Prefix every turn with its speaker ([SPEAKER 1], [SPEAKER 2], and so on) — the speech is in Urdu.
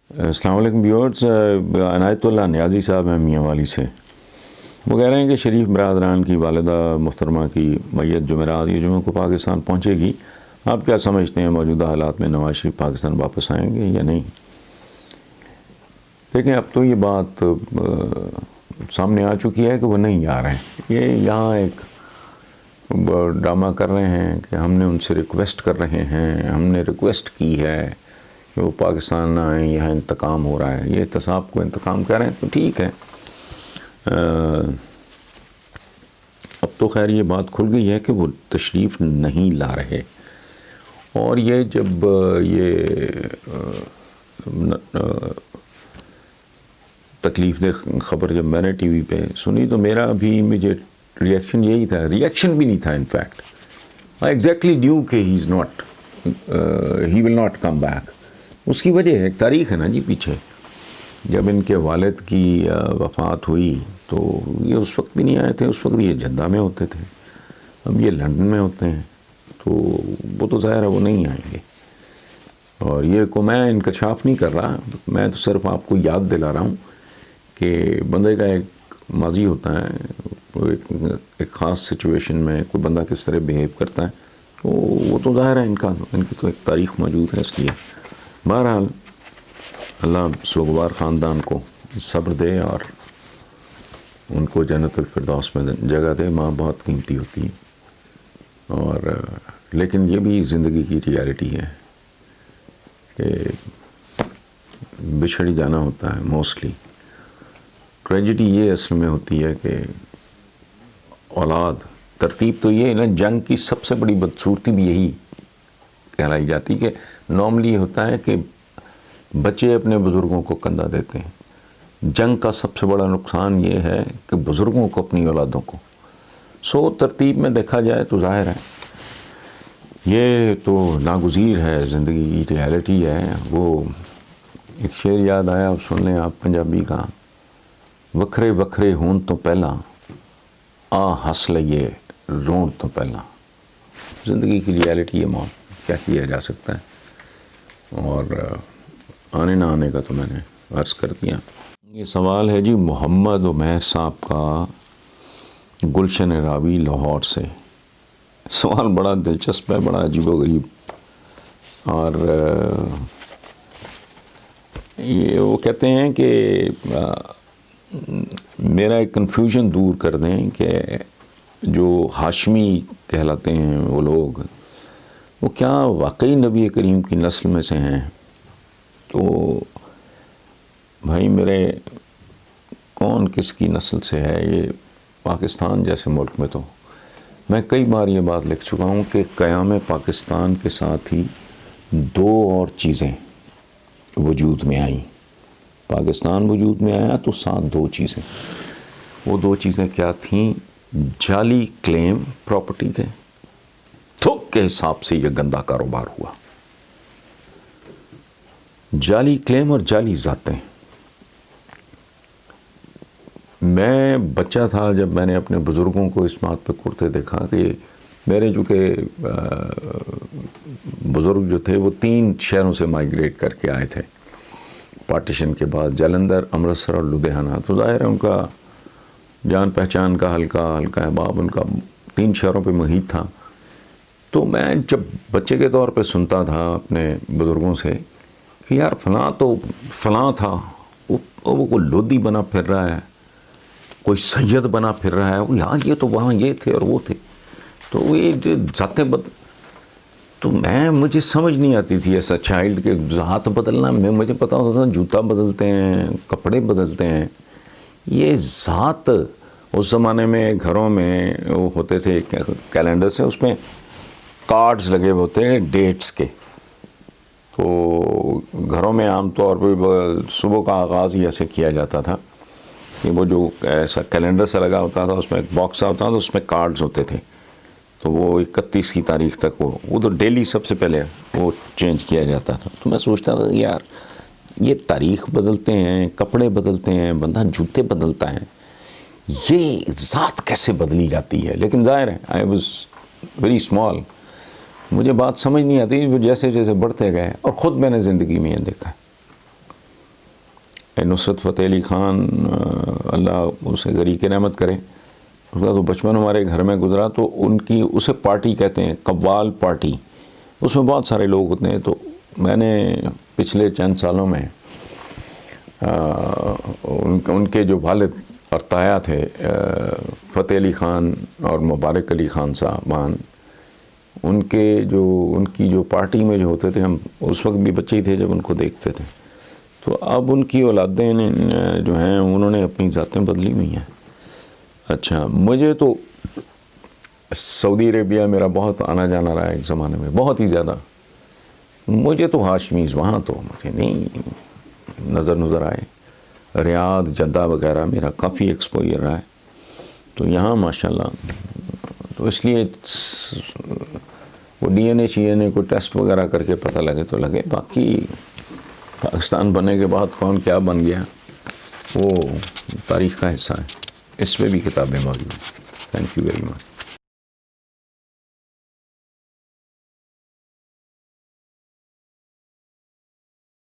[SPEAKER 1] السلام علیکم ویورز، عنایت اللہ نیازی صاحب ہیں میاں والی سے. وہ کہہ رہے ہیں کہ شریف برادران کی والدہ محترمہ کی میت جمعرات یہ جمعہ کو پاکستان پہنچے گی. آپ کیا سمجھتے ہیں موجودہ حالات میں نواز شریف پاکستان واپس آئیں گے یا نہیں؟ دیکھیں، اب تو یہ بات سامنے آ چکی ہے کہ وہ نہیں آ رہے ہیں. یہ یہاں ایک ڈرامہ کر رہے ہیں کہ ہم نے ان سے ریکویسٹ کر رہے ہیں، ہم نے ریکویسٹ کی ہے کہ وہ پاکستان نہ آئیں، یہاں انتقام ہو رہا ہے. یہ احتساب کو انتقام کہہ رہے ہیں تو ٹھیک ہے. اب تو خیر یہ بات کھل گئی ہے کہ وہ تشریف نہیں لا رہے. اور یہ جب تکلیف دہ خبر جب میں نے ٹی وی پہ سنی تو میرا بھی امیجیٹ ریئیکشن یہی تھا. ریئیکشن بھی نہیں تھا، انفیکٹ آئی ایگزیکٹلی ڈیو کہ ہی ول ناٹ کم بیک. اس کی وجہ ہے، ایک تاریخ ہے نا جی پیچھے. جب ان کے والد کی وفات ہوئی تو یہ اس وقت بھی نہیں آئے تھے. اس وقت یہ جدہ میں ہوتے تھے، اب یہ لندن میں ہوتے ہیں. تو وہ تو ظاہر ہے وہ نہیں آئیں گے. اور یہ کو میں انکشاف نہیں کر رہا، میں تو صرف آپ کو یاد دلا رہا ہوں کہ بندے کا ایک ماضی ہوتا ہے، ایک خاص سچویشن میں کوئی بندہ کس طرح بیہیو کرتا ہے. تو وہ تو ظاہر ہے ان کی تو ایک تاریخ موجود ہے. اس لیے بہرحال اللہ سوگوار خاندان کو صبر دے اور ان کو جنت الفردوس میں جگہ دے. ماں بہت قیمتی ہوتی ہے. اور لیکن یہ بھی زندگی کی ریالٹی ہے کہ بچھڑ جانا ہوتا ہے موسٹلی. ٹریجڈی یہ اصل میں ہوتی ہے کہ اولاد، ترتیب تو یہ ہے نا، جنگ کی سب سے بڑی بدصورتی بھی یہی کہلائی جاتی کہ نارملی یہ ہوتا ہے کہ بچے اپنے بزرگوں کو کندھا دیتے ہیں. جنگ کا سب سے بڑا نقصان یہ ہے کہ بزرگوں کو اپنی اولادوں کو. ترتیب میں دیکھا جائے تو ظاہر ہے یہ تو ناگزیر ہے، زندگی کی ریالٹی ہے. وہ ایک شعر یاد آیا، اب سن لیں آپ پنجابی کا. وکھرے وکھرے ہون تو پہلا آ ہس لئیے رون تو پہلا. زندگی کی ریالٹی ہے، موت کیا کیا جا سکتا ہے. اور آنے نہ آنے کا تو میں نے عرض کر دیا. یہ سوال ہے جی محمد عمیر صاحب کا، گلشن راوی لاہور سے. سوال بڑا دلچسپ ہے، بڑا عجیب و غریب. اور یہ وہ کہتے ہیں کہ میرا ایک کنفیوژن دور کر دیں کہ جو ہاشمی کہلاتے ہیں وہ لوگ، وہ کیا واقعی نبی کریم کی نسل میں سے ہیں؟ تو بھائی میرے، کون کس کی نسل سے ہے؟ یہ پاکستان جیسے ملک میں تو میں کئی بار یہ بات لکھ چکا ہوں کہ قیام پاکستان کے ساتھ ہی دو اور چیزیں وجود میں آئیں. پاکستان وجود میں آیا تو ساتھ دو چیزیں. وہ دو چیزیں کیا تھیں؟ جعلی کلیم پراپرٹی تھے. تھوک کے حساب سے یہ گندا کاروبار ہوا. جعلی کلیم اور جعلی ذاتیں. میں بچہ تھا جب میں نے اپنے بزرگوں کو اس بات پہ کرتے دیکھا کہ میرے چونکہ بزرگ جو تھے وہ 3 شہروں سے مائیگریٹ کر کے آئے تھے پارٹیشن کے بعد، جلندھر، امرتسر اور لدھیانہ. تو ظاہر ہے ان کا جان پہچان کا حلقہ احباب ان کا 3 شہروں پہ محیط تھا. تو میں جب بچے کے طور پہ سنتا تھا اپنے بزرگوں سے کہ یار فلاں تو فلاں تھا، وہ کوئی لودھی بنا پھر رہا ہے، کوئی سید بنا پھر رہا ہے، یار یہ تو وہاں یہ تھے اور وہ تھے. تو یہ ذاتیں تو مجھے سمجھ نہیں آتی تھی ایسا چائلڈ کے ذات بدلنا. مجھے پتا ہوتا تھا جوتا بدلتے ہیں، کپڑے بدلتے ہیں. یہ ذات اس زمانے میں گھروں میں وہ ہوتے تھے کیلنڈر سے، اس میں کارڈز لگے ہوتے ہیں ڈیٹس کے. تو گھروں میں عام طور پہ صبح کا آغاز ہی ایسے کیا جاتا تھا کہ وہ جو ایسا کیلنڈر سے لگا ہوتا تھا، اس میں ایک باکس ہوتا تھا، اس میں کارڈز ہوتے تھے. تو وہ 31 کی تاریخ تک وہ تو ڈیلی سب سے پہلے وہ چینج کیا جاتا تھا. تو میں سوچتا تھا یار یہ تاریخ بدلتے ہیں، کپڑے بدلتے ہیں، بندہ جوتے بدلتا ہے، یہ ذات کیسے بدلی جاتی ہے؟ لیکن ظاہر ہے آئی واز ویری اسمال، مجھے بات سمجھ نہیں آتی. وہ جیسے جیسے بڑھتے گئے اور خود میں نے زندگی میں یہ دیکھا. نصرت فتح علی خان اللہ اسے غریق رحمت کرے، اس کا تو بچپن ہمارے گھر میں گزرا، تو ان کی اسے پارٹی کہتے ہیں، قوال پارٹی، اس میں بہت سارے لوگ ہوتے ہیں. تو میں نے پچھلے چند سالوں میں ان کے جو والد اور تایا تھے فتح علی خان اور مبارک علی خان صاحبان، ان کی جو پارٹی میں جو ہوتے تھے، ہم اس وقت بھی بچے ہی تھے جب ان کو دیکھتے تھے. تو اب ان کی اولادیں جو ہیں انہوں نے اپنی ذاتیں بدلی ہوئی ہیں. اچھا، مجھے تو سعودی عربیہ میرا بہت آنا جانا رہا ہے ایک زمانے میں، بہت ہی زیادہ. مجھے تو ہاشمیز وہاں تو مجھے نہیں نظر آئے. ریاض، جدہ وغیرہ میرا کافی ایکسپوجر رہا ہے. تو یہاں ماشاءاللہ، تو اس لیے وہ ڈی این اے شی این اے کو ٹیسٹ وغیرہ کر کے پتہ لگے تو لگے. باقی پاکستان بننے کے بعد کون کیا بن گیا وہ تاریخ کا حصہ ہے. اس میں بھی کتابیں موجود ہیں. Thank you very much.